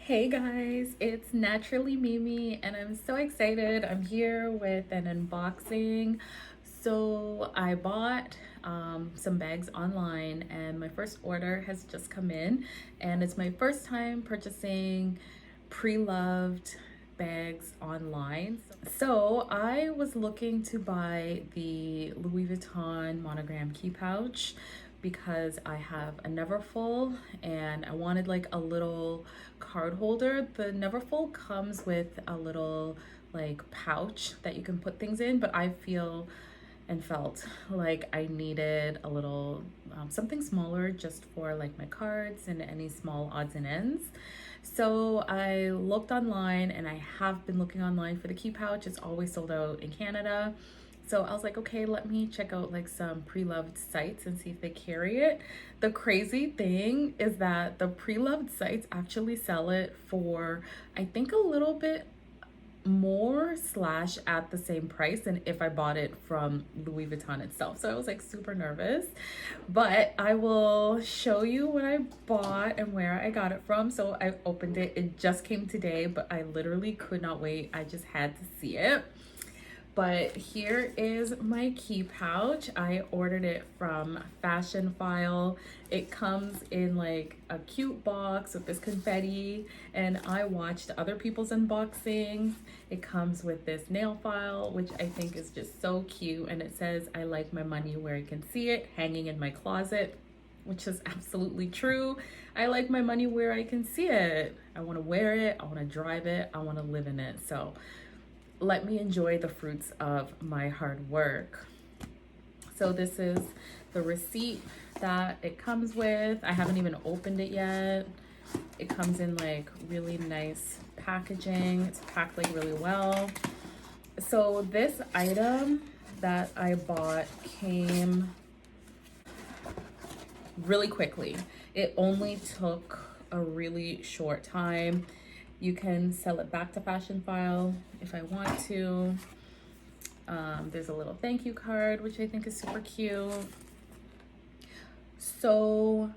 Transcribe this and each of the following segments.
Hey guys, it's Naturally Mimi and I'm so excited. I'm here with an unboxing. So I bought some bags online and my first order has just come in, and it's my first time purchasing pre-loved bags online. So I was looking to buy the Louis Vuitton Monogram Key Pouch because I have a Neverfull and I wanted like a little card holder. The Neverfull comes with a little like pouch that you can put things in, but I feel and felt like I needed a little something smaller just for like my cards and any small odds and ends. So I looked online, and I have been looking online for the key pouch. It's always sold out in Canada. So I was like, okay, let me check out like some pre-loved sites and see if they carry it. The crazy thing is that the pre-loved sites actually sell it for, I think, a little bit more slash at the same price than if I bought it from Louis Vuitton itself. So I was like super nervous, but I will show you what I bought and where I got it from. So I opened it. It just came today, but I literally could not wait. I just had to see it. But here is my key pouch. I ordered it from Fashionphile. It comes in like a cute box with this confetti, and I watched other people's unboxings. It comes with this nail file, which I think is just so cute, and it says, "I like my money where I can see it," hanging in my closet, which is absolutely true. I like my money where I can see it. I want to wear it, I want to drive it, I want to live in it. So let me enjoy the fruits of my hard work. So this is the receipt that it comes with. I haven't even opened it yet. It comes in like really nice packaging. It's packed like really well. So this item that I bought came really quickly. It only took a really short time. You can sell it back to Fashionphile if I want to. There's a little thank you card, which I think is super cute. So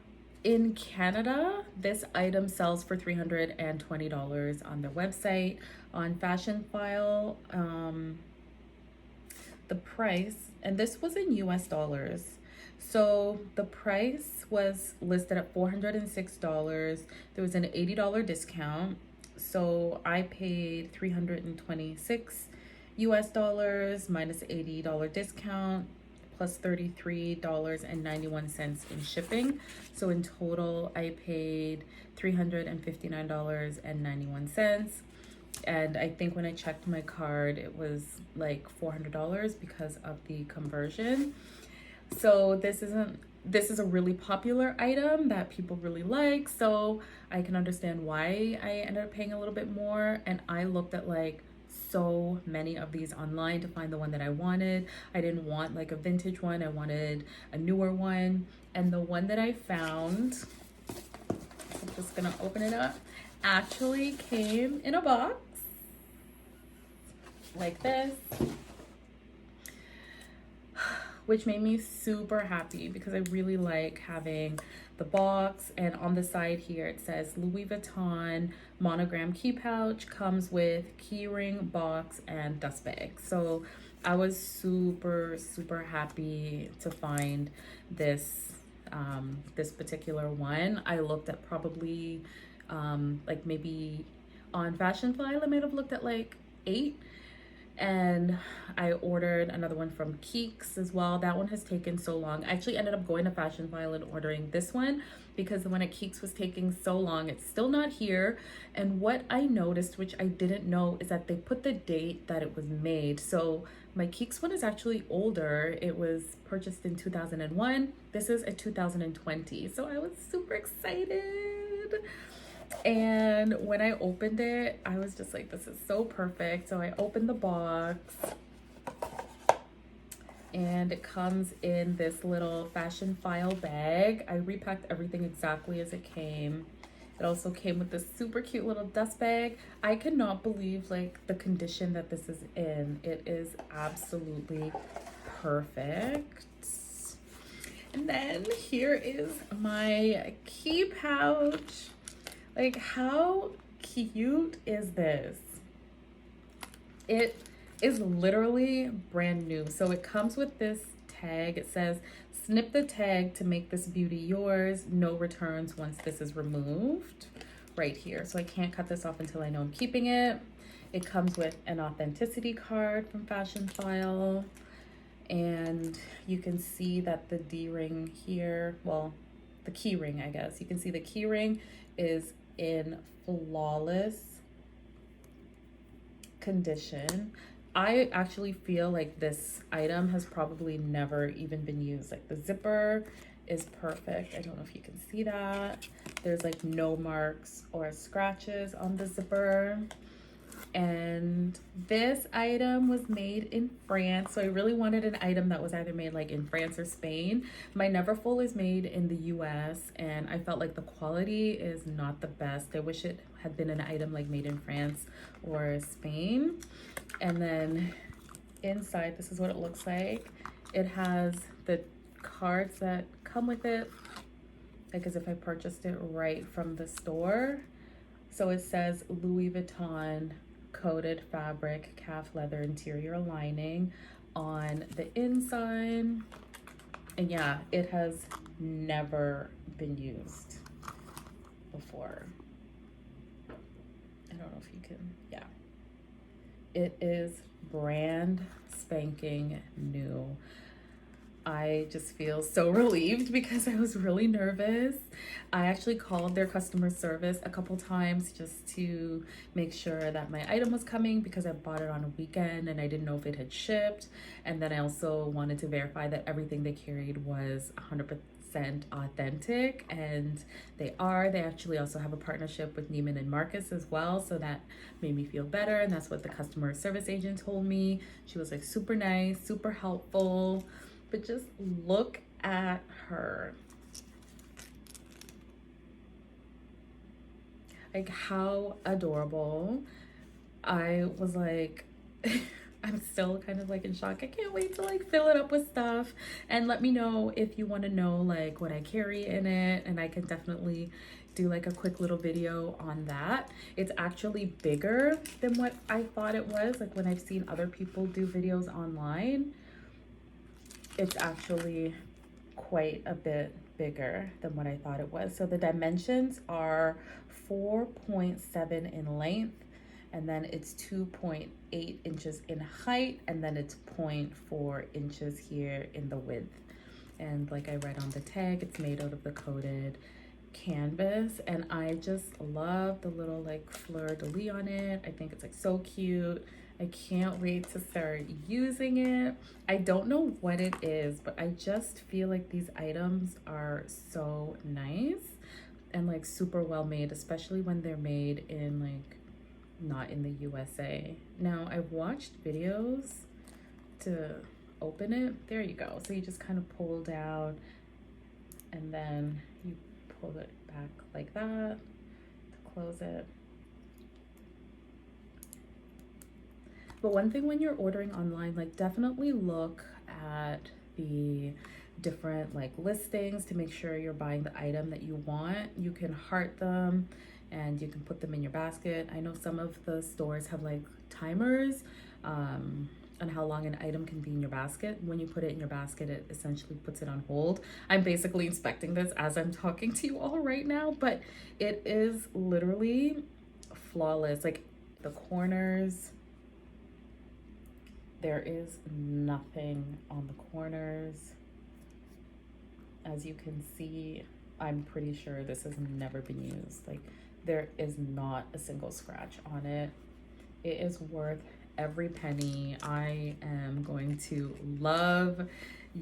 in Canada, this item sells for $320 on their website. On Fashionphile, the price, and this was in US dollars. So the price was listed at $406. There was an $80 discount. So I paid 326 US dollars minus $80 discount plus $33.91 in shipping. So in total, I paid $359.91. And I think when I checked my card, it was like $400 because of the conversion. So this is a really popular item that people really like, so I can understand why I ended up paying a little bit more. And I looked at like so many of these online to find the one that I wanted. I didn't want like a vintage one, I wanted a newer one. And the one that I found, I'm just gonna open it up, actually came in a box like this, which made me super happy because I really like having the box. And on the side here, it says Louis Vuitton Monogram Key Pouch, comes with key ring, box, and dust bag. So I was super, super happy to find this, this particular one. I looked at probably like maybe on Fashionphile, I might have looked at like 8. And I ordered another one from Keeks as well. That one has taken so long. I actually ended up going to Fashionphile and ordering this one because the one at Keeks was taking so long. It's still not here. And what I noticed, which I didn't know, is that they put the date that it was made. So my Keeks one is actually older. It was purchased in 2001. This is a 2020. So I was super excited. And when I opened it, I was just like, this is so perfect. So I opened the box, and it comes in this little Fashionphile bag. I repacked everything exactly as it came. It also came with this super cute little dust bag. I cannot believe like the condition that this is in. It is absolutely perfect. And then here is my key pouch. Like, how cute is this? It is literally brand new. So it comes with this tag. It says, snip the tag to make this beauty yours. No returns once this is removed. Right here. So I can't cut this off until I know I'm keeping it. It comes with an authenticity card from Fashionphile. And you can see that the D-ring here, well, the key ring, I guess. You can see the key ring is in flawless condition. I actually feel like this item has probably never even been used. Like the zipper is perfect. I don't know if you can see that. There's like no marks or scratches on the zipper. And this item was made in France. So I really wanted an item that was either made like in France or Spain. My Neverfull is made in the US and I felt like the quality is not the best. I wish it had been an item like made in France or Spain. And then inside, this is what it looks like. It has the cards that come with it, like as if I purchased it right from the store. So it says Louis Vuitton coated fabric calf leather interior lining on the inside. And yeah, it has never been used before. I don't know if you can, yeah. It is brand spanking new. I just feel so relieved because I was really nervous. I actually called their customer service a couple times just to make sure that my item was coming because I bought it on a weekend and I didn't know if it had shipped. And then I also wanted to verify that everything they carried was 100% authentic, and they are. They actually also have a partnership with Neiman and Marcus as well, so that made me feel better. And that's what the customer service agent told me. She was like super nice, super helpful. But just look at her. Like, how adorable. I was like, I'm still kind of like in shock. I can't wait to like fill it up with stuff. And let me know if you want to know like what I carry in it, and I can definitely do like a quick little video on that. It's actually bigger than what I thought it was. Like when I've seen other people do videos online, it's actually quite a bit bigger than what I thought it was. So the dimensions are 4.7 in length, and then it's 2.8 inches in height, and then it's 0.4 inches here in the width. And like I read on the tag, it's made out of the coated canvas, and I just love the little like fleur-de-lis on it. I think it's like so cute. I can't wait to start using it. I don't know what it is, but I just feel like these items are so nice and like super well made, especially when they're made in like not in the USA. Now I've watched videos to open it. There you go. So you just kind of pull down and then you pull it back like that to close it. But one thing when you're ordering online, like definitely look at the different like listings to make sure you're buying the item that you want. You can heart them and you can put them in your basket. I know some of the stores have like timers on how long an item can be in your basket. When you put it in your basket, it essentially puts it on hold. I'm basically inspecting this as I'm talking to you all right now, but it is literally flawless. Like the corners, there is nothing on the corners. As you can see, I'm pretty sure this has never been used. Like there is not a single scratch on it. It is worth every penny. I am going to love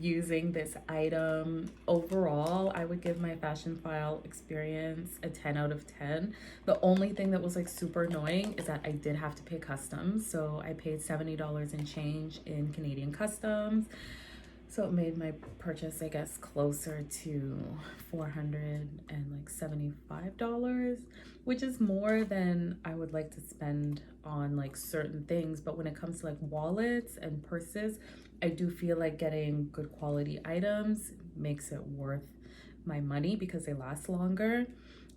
using this item. Overall, I would give my Fashionphile experience a 10 out of 10. The only thing that was like super annoying is that I did have to pay customs. So I paid $70 and change in Canadian customs. So it made my purchase, I guess, closer to $475, which is more than I would like to spend on like certain things. But when it comes to like wallets and purses, I do feel like getting good quality items makes it worth my money because they last longer.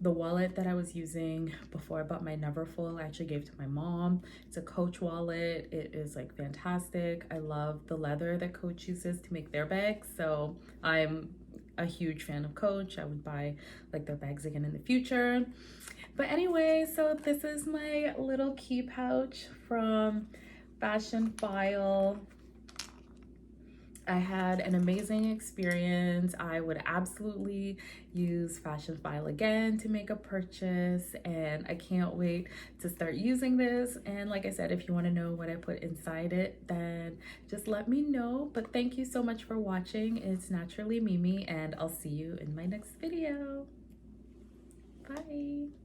The wallet that I was using before I bought my Neverfull, I actually gave to my mom. It's a Coach wallet. It is like fantastic. I love the leather that Coach uses to make their bags. So I'm a huge fan of Coach. I would buy like their bags again in the future. But anyway, so this is my little key pouch from Fashionphile. I had an amazing experience. I would absolutely use Fashionphile again to make a purchase, and I can't wait to start using this. And like I said, if you want to know what I put inside it, then just let me know. But thank you so much for watching. It's Naturally Mimi, and I'll see you in my next video. Bye.